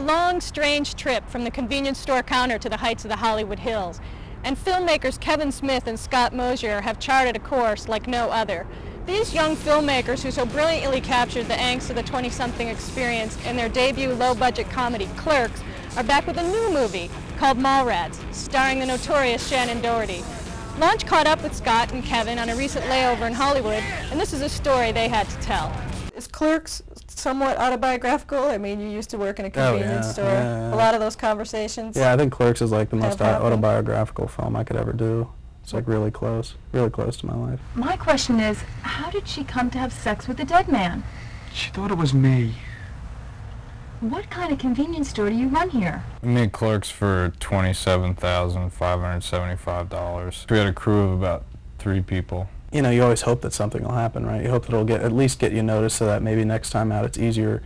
long, strange trip from the convenience store counter to the heights of the Hollywood Hills, and filmmakers Kevin Smith and Scott Mosier have charted a course like no other. These young filmmakers who so brilliantly captured the angst of the 20-something experience in their debut low-budget comedy, Clerks, are back with a new movie called Mallrats, starring the notorious Shannon Doherty. Launch caught up with Scott and Kevin on a recent layover in Hollywood, and this is a story they had to tell. Is Clerks somewhat autobiographical? I mean, you used to work in a convenience store. A lot of those conversations. Yeah, I think Clerks is like the most autobiographical film I could ever do. It's like really close to my life. My question is, how did she come to have sex with the dead man? She thought it was me. What kind of convenience store do you run here? We made Clerks for $27,575. We had a crew of about 3 people. You know, you always hope that something will happen, right? You hope that it'll at least get you noticed so that maybe next time out it's easier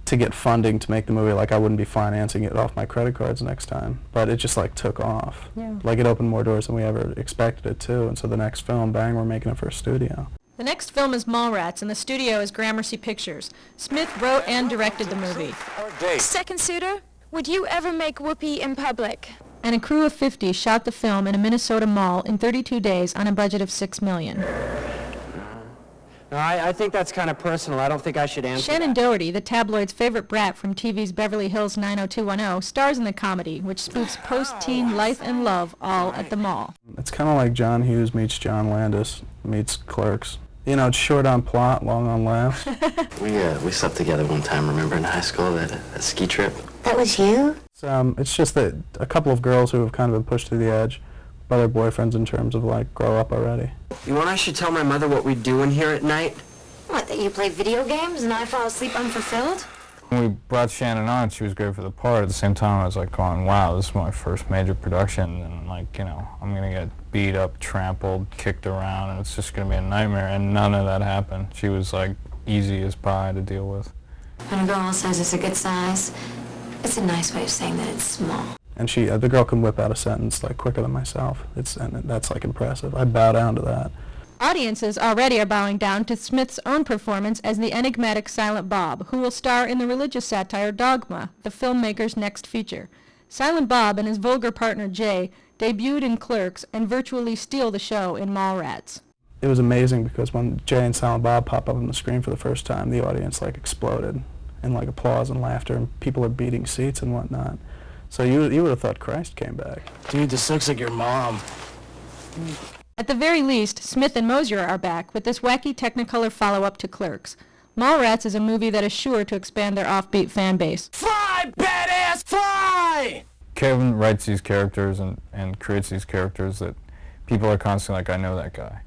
to get funding to make the movie. Like, I wouldn't be financing it off my credit cards next time. But it just like took off. Yeah. Like, it opened more doors than we ever expected it to, and so the next film, bang, we're making it for a studio. The next film is Mallrats, and the studio is Gramercy Pictures. Smith wrote and directed the movie. Second suitor, would you ever make whoopee in public? And a crew of 50 shot the film in a Minnesota mall in 32 days on a budget of $6 million. No, I think that's kind of personal. I don't think I should answer Shannon that. Doherty, the tabloid's favorite brat from TV's Beverly Hills 90210, stars in the comedy, which spoofs post-teen life and love all at the mall. It's kind of like John Hughes meets John Landis meets Clerks. You know, it's short on plot, long on laughs. We slept together one time, remember, in high school at a ski trip? That was you? It's just that a couple of girls who have kind of been pushed to the edge by their boyfriends in terms of, like, grow up already. You want I should tell my mother what we do in here at night? What, that you play video games and I fall asleep unfulfilled? When we brought Shannon on, she was great for the part. At the same time, I was like going, wow, this is my first major production, and like, you know, I'm going to get beat up, trampled, kicked around, and it's just going to be a nightmare, and none of that happened. She was like easy as pie to deal with. When a girl says it's a good size, it's a nice way of saying that it's small. And the girl can whip out a sentence like quicker than myself. And that's like impressive. I bow down to that. Audiences already are bowing down to Smith's own performance as the enigmatic Silent Bob, who will star in the religious satire Dogma, the filmmaker's next feature. Silent Bob and his vulgar partner Jay debuted in Clerks and virtually steal the show in Mallrats. It was amazing because when Jay and Silent Bob pop up on the screen for the first time, the audience like exploded in like applause and laughter, and people are beating seats and whatnot. So you would have thought Christ came back. Dude, this looks like your mom. At the very least, Smith and Mosier are back with this wacky Technicolor follow-up to Clerks. Mallrats is a movie that is sure to expand their offbeat fan base. Fly, badass, fly! Kevin writes these characters and creates these characters that people are constantly like, I know that guy.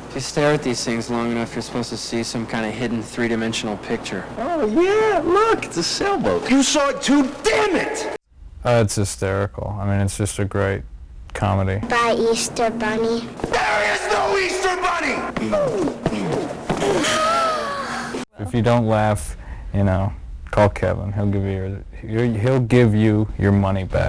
If you stare at these things long enough, you're supposed to see some kind of hidden three-dimensional picture. Oh, yeah, look, it's a sailboat. You saw it too, damn it! It's hysterical. I mean, it's just a great comedy. Bye, Easter Bunny. There is no Easter Bunny! If you don't laugh, you know, call Kevin. He'll give you your money back.